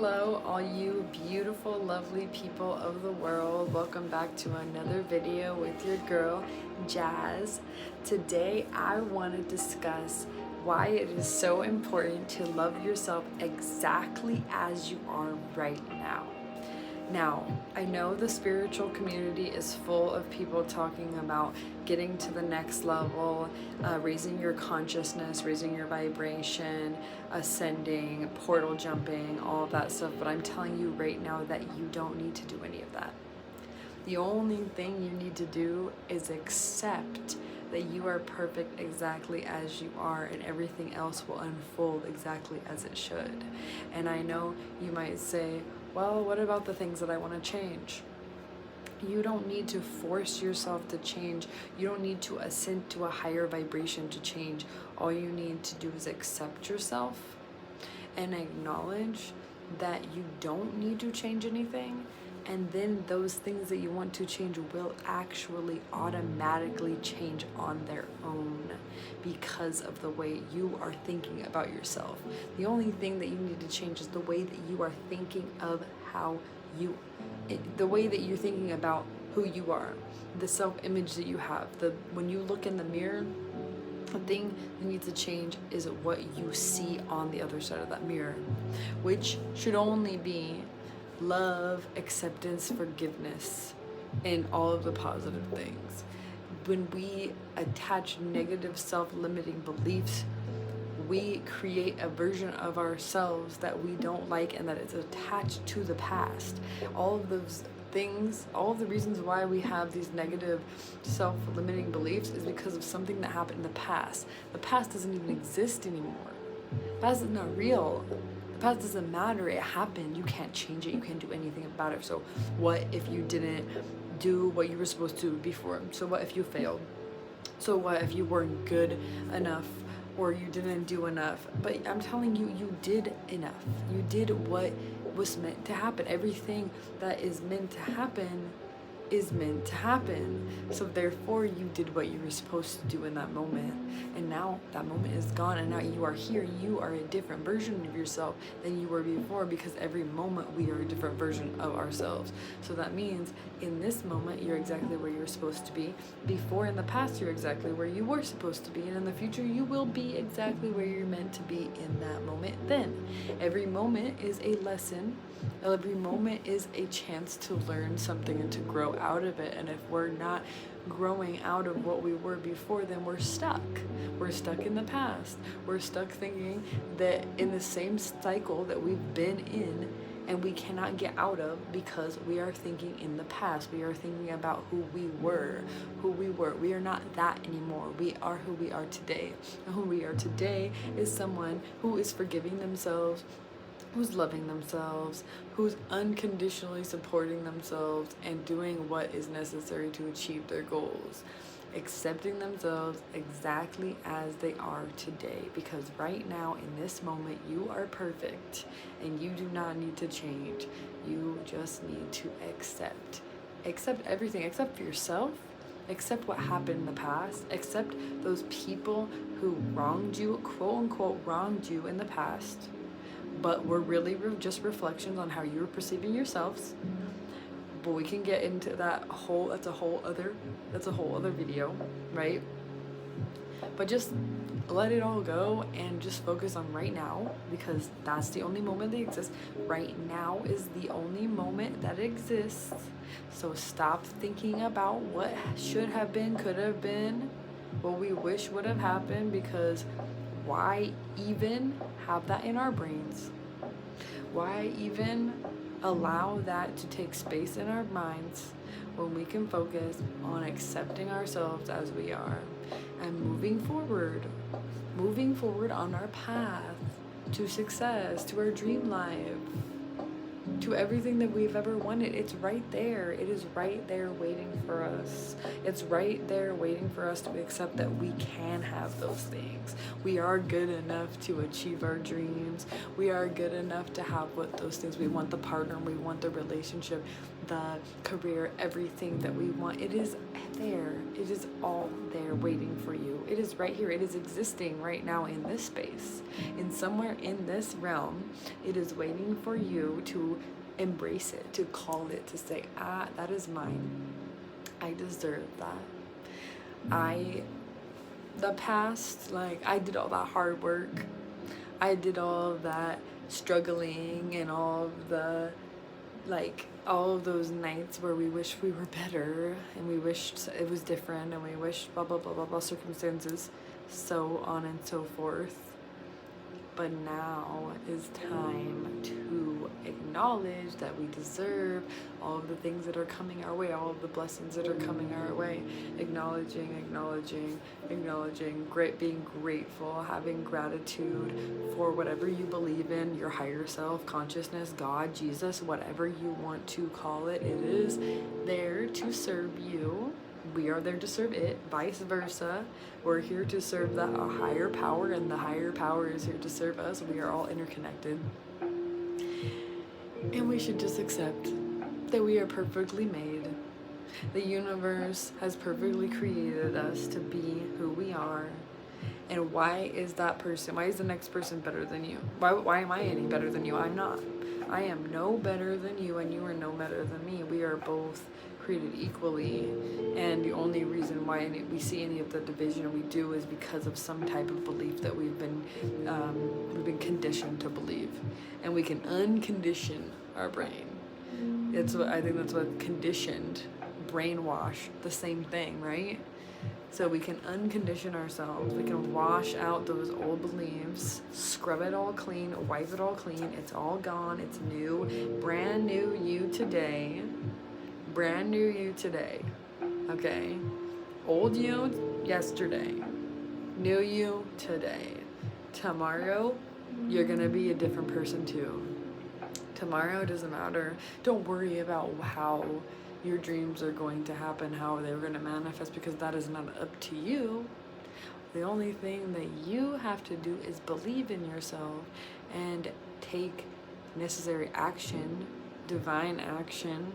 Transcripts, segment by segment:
Hello, all you beautiful, lovely people of the world. Welcome back to another video with your girl, Jazz. Today, I want to discuss why it is so important to love yourself exactly as you are right now. Now, I know the spiritual community is full of people talking about getting to the next level, raising your consciousness, raising your vibration, ascending, portal jumping, all of that stuff. But I'm telling you right now that you don't need to do any of that. The only thing you need to do is accept that you are perfect exactly as you are, and everything else will unfold exactly as it should. And I know you might say, well, what about the things that I want to change? You don't need to force yourself to change. You don't need to ascend to a higher vibration to change. All you need to do is accept yourself and acknowledge that you don't need to change anything. And then those things that you want to change will actually automatically change on their own because of the way you are thinking about yourself. The only thing that you need to change is the way that you are thinking of the way that you're thinking about who you are, the self-image that you have. When you look in the mirror, the thing that needs to change is what you see on the other side of that mirror, which should only be love, acceptance, forgiveness, and all of the positive things. When we attach negative self-limiting beliefs, we create a version of ourselves that we don't like and that is attached to the past. All of those things, all of the reasons why we have these negative self-limiting beliefs is because of something that happened in the past. The past doesn't even exist anymore. The past is not real. The past doesn't matter. It happened. You can't change it. You can't do anything about it. So what if you didn't do what you were supposed to before? So what if you failed? So what if you weren't good enough or you didn't do enough? But I'm telling you, you did enough. You did what was meant to happen. Everything that is meant to happen is meant to happen. So therefore you did what you were supposed to do in that moment, and now that moment is gone, and now you are here. You are a different version of yourself than you were before, because every moment we are a different version of ourselves. So that means in this moment you're exactly where you're supposed to be. Before, in the past, you're exactly where you were supposed to be, and in the future you will be exactly where you're meant to be in that moment. Then every moment is a lesson. Every moment is a chance to learn something and to grow out of it. And if we're not growing out of what we were before, then we're stuck. We're stuck in the past. We're stuck thinking that in the same cycle that we've been in and we cannot get out of, because we are thinking in the past. We are thinking about who we were. We are not that anymore. We are who we are today. And who we are today is someone who is forgiving themselves, who's loving themselves, who's unconditionally supporting themselves and doing what is necessary to achieve their goals. Accepting themselves exactly as they are today, because right now in this moment you are perfect and you do not need to change. You just need to accept everything, except for yourself. Accept what happened in the past. Accept those people who wronged you, quote unquote wronged you in the past, but were really just reflections on how you were perceiving yourselves. But we can get into that's a whole other video, right? But just let it all go and just focus on right now, because that's the only moment that exists. Right now is the only moment that exists. So stop thinking about what should have been, could have been, what we wish would have happened, because why even have that in our brains? Why even allow that to take space in our minds when we can focus on accepting ourselves as we are and moving forward on our path to success, to our dream life, to everything that we've ever wanted? It's right there. It is right there waiting for us. It's right there waiting for us to accept that we can have those things. We are good enough to achieve our dreams. We are good enough to have what those things we want, the partner, we want the relationship. the career, everything that we want. It is there. It is all there waiting for you. It is right here. It is existing right now in this space. In somewhere in this realm, it is waiting for you to embrace it, to call it, to say, that is mine. I deserve that. The past, like, I did all that hard work. I did all of that struggling and all of those nights where we wished we were better and we wished it was different and we wished blah, blah, blah, blah, blah, circumstances, so on and so forth. But now is time to acknowledge that we deserve all of the things that are coming our way, all of the blessings that are coming our way. Acknowledging, being grateful, having gratitude for whatever you believe in, your higher self, consciousness, God, Jesus, whatever you want to call it. It is there to serve you. We are there to serve it, vice versa. We're here to serve a higher power, and the higher power is here to serve us. We are all interconnected. And we should just accept that we are perfectly made. The universe has perfectly created us to be who we are. And why is the next person better than you? Why am I any better than you? I'm not. I am no better than you, and you are no better than me. We are both created equally, and the only reason why we see any of the division we do is because of some type of belief that we've been conditioned to believe, and we can uncondition our brain. I think that's what conditioned, brainwash, the same thing, right? So we can uncondition ourselves. We can wash out those old beliefs, scrub it all clean, wipe it all clean. It's all gone. It's new, brand new you today. Brand new you today, okay? Old you yesterday, new you today. Tomorrow, you're gonna be a different person too. Tomorrow doesn't matter. Don't worry about how your dreams are going to happen, how they're gonna manifest, because that is not up to you. The only thing that you have to do is believe in yourself and take necessary action, divine action,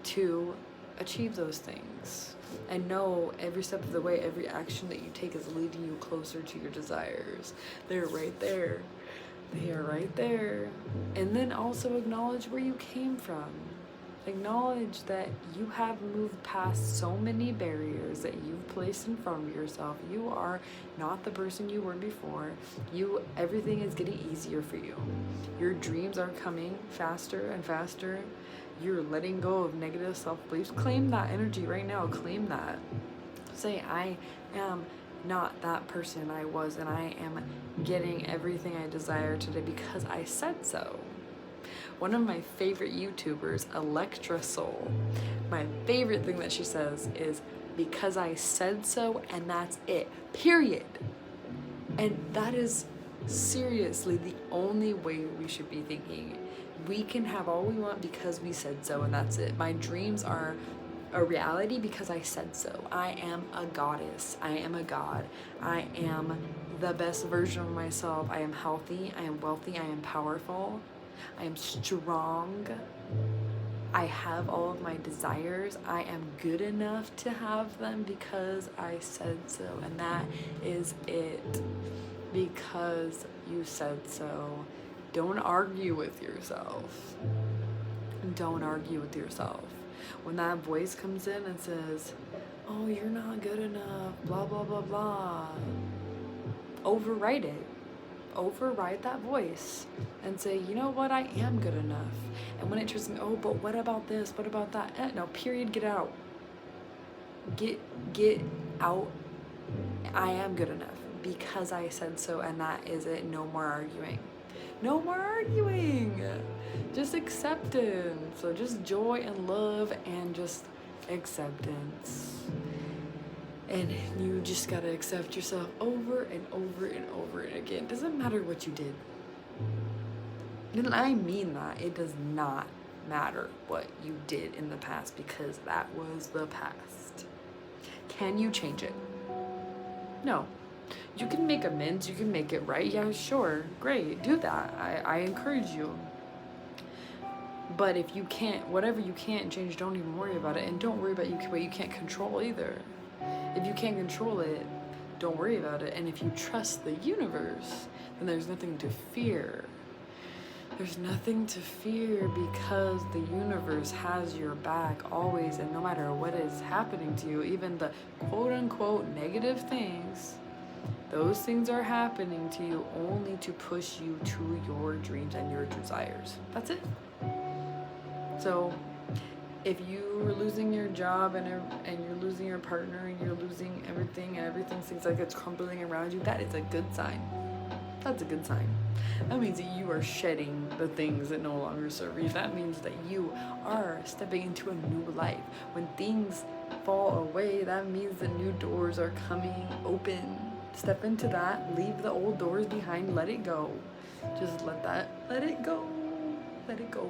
to achieve those things. And know every step of the way, every action that you take is leading you closer to your desires. They're right there. They are right there. And then also acknowledge where you came from. Acknowledge that you have moved past so many barriers that you've placed in front of yourself. You are not the person you were before. Everything is getting easier for you. Your dreams are coming faster and faster. You're letting go of negative self-beliefs. Claim that energy right now. Claim that. Say, I am not that person I was, and I am getting everything I desire today because I said so. One of my favorite YouTubers, Electra Soul, my favorite thing that she says is, because I said so, and that's it, period. And that is seriously the only way we should be thinking. We can have all we want because we said so, and that's it. My dreams are a reality because I said so. I am a goddess. I am a god. I am the best version of myself. I am healthy. I am wealthy. I am powerful. I am strong. I have all of my desires. I am good enough to have them because I said so, and that is it. Because you said so. Don't argue with yourself. Don't argue with yourself. When that voice comes in and says, oh, you're not good enough, blah, blah, blah, blah, override it. Override that voice and say, you know what, I am good enough. And when it turns me, oh, but what about this? What about that? No, period, get out. Get out. I am good enough because I said so, and that is it. No more arguing. No more arguing. Just acceptance. So just joy and love and just acceptance. And you just gotta accept yourself over and over and over and again. Doesn't matter what you did. And I mean that. It does not matter what you did in the past because that was the past. Can you change it? No. You can make amends, you can make it right. Yeah, sure, great, do that. I encourage you. But if you can't, whatever you can't change, don't even worry about it. And don't worry about what you can't control either. If you can't control it, don't worry about it. And if you trust the universe, then there's nothing to fear. There's nothing to fear because the universe has your back always, and no matter what is happening to you, even the quote-unquote negative things, those things are happening to you only to push you to your dreams and your desires. That's it. So if you're losing your job and you're losing your partner and you're losing everything and everything seems like it's crumbling around you, that is a good sign. That's a good sign. That means that you are shedding the things that no longer serve you. That means that you are stepping into a new life. When things fall away, that means the new doors are coming open. Step into that. Leave the old doors behind. Let it go. Just let it go. Let it go.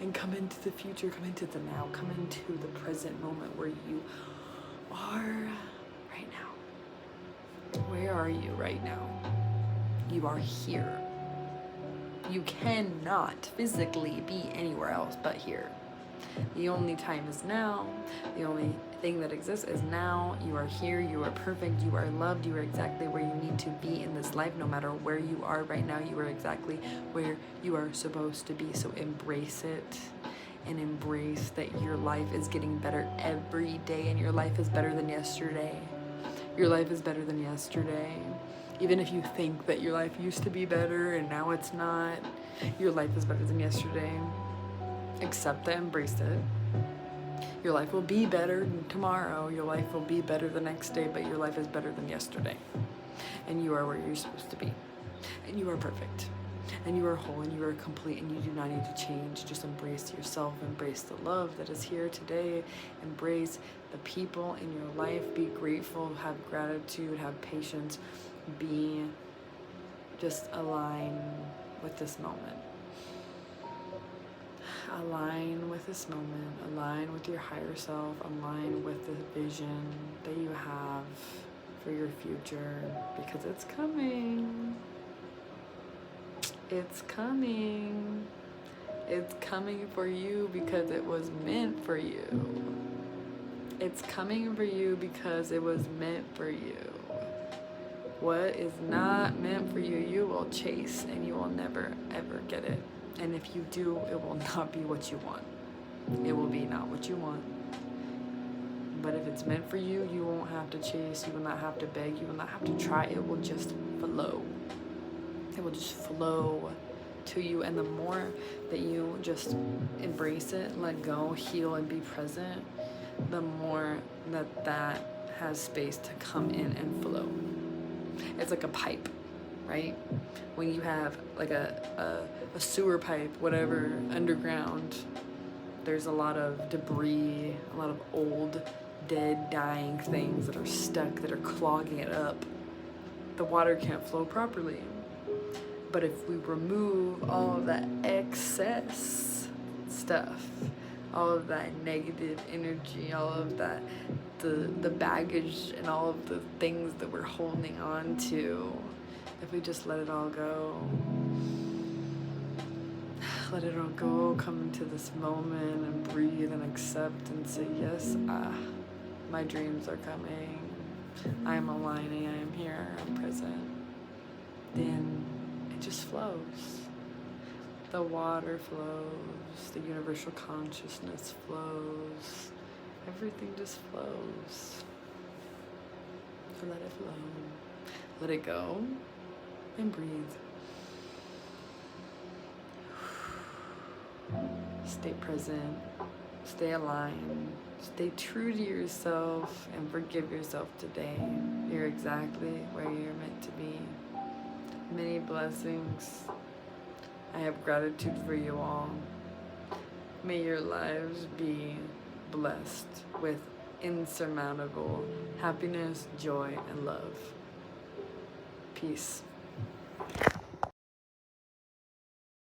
And come into the future. Come into the now. Come into the present moment where you are right now. Where are you right now? You are here. You cannot physically be anywhere else but here. The only time is now. The only thing that exists is now. You are here. You are perfect. You are loved. You are exactly where you need to be in this life. No matter where you are right now, you are exactly where you are supposed to be. So embrace it and embrace that your life is getting better every day, and your life is better than yesterday. Your life is better than yesterday. Even if you think that your life used to be better and now it's not, your life is better than yesterday. Accept that, embrace it. Your life will be better tomorrow. Your life will be better the next day, but your life is better than yesterday. And you are where you're supposed to be. And you are perfect. And you are whole and you are complete, and you do not need to change. Just embrace yourself, embrace the love that is here today, embrace the people in your life, be grateful, have gratitude, have patience, just align with this moment. Align with this moment, align with your higher self, align with the vision that you have for your future, because it's coming. It's coming. It's coming for you because it was meant for you. It's coming for you because it was meant for you. What is not meant for you, you will chase, and you will never ever get it. And if you do, it will not be what you want. It will be not what you want. But if it's meant for you, you won't have to chase, you will not have to beg, you will not have to try. It will just flow. It will just flow to you. And the more that you just embrace it, let go, heal, and be present, the more that has space to come in and flow. It's like a pipe, right? When you have like a sewer pipe, whatever, underground, there's a lot of debris, a lot of old, dead, dying things that are stuck, that are clogging it up. The water can't flow properly. But if we remove all of that excess stuff, all of that negative energy, all of that, the baggage and all of the things that we're holding on to, if we just let it all go, let it all go, come into this moment and breathe and accept and say, yes, my dreams are coming, I am aligning, I am here, I'm present, then it just flows. The water flows, the universal consciousness flows, everything just flows. So let it flow. Let it go and breathe. Stay present, stay aligned, stay true to yourself, and forgive yourself today. You're exactly where you're meant to be. Many blessings. I have gratitude for you all. May your lives be blessed with insurmountable happiness, joy, and love. Peace.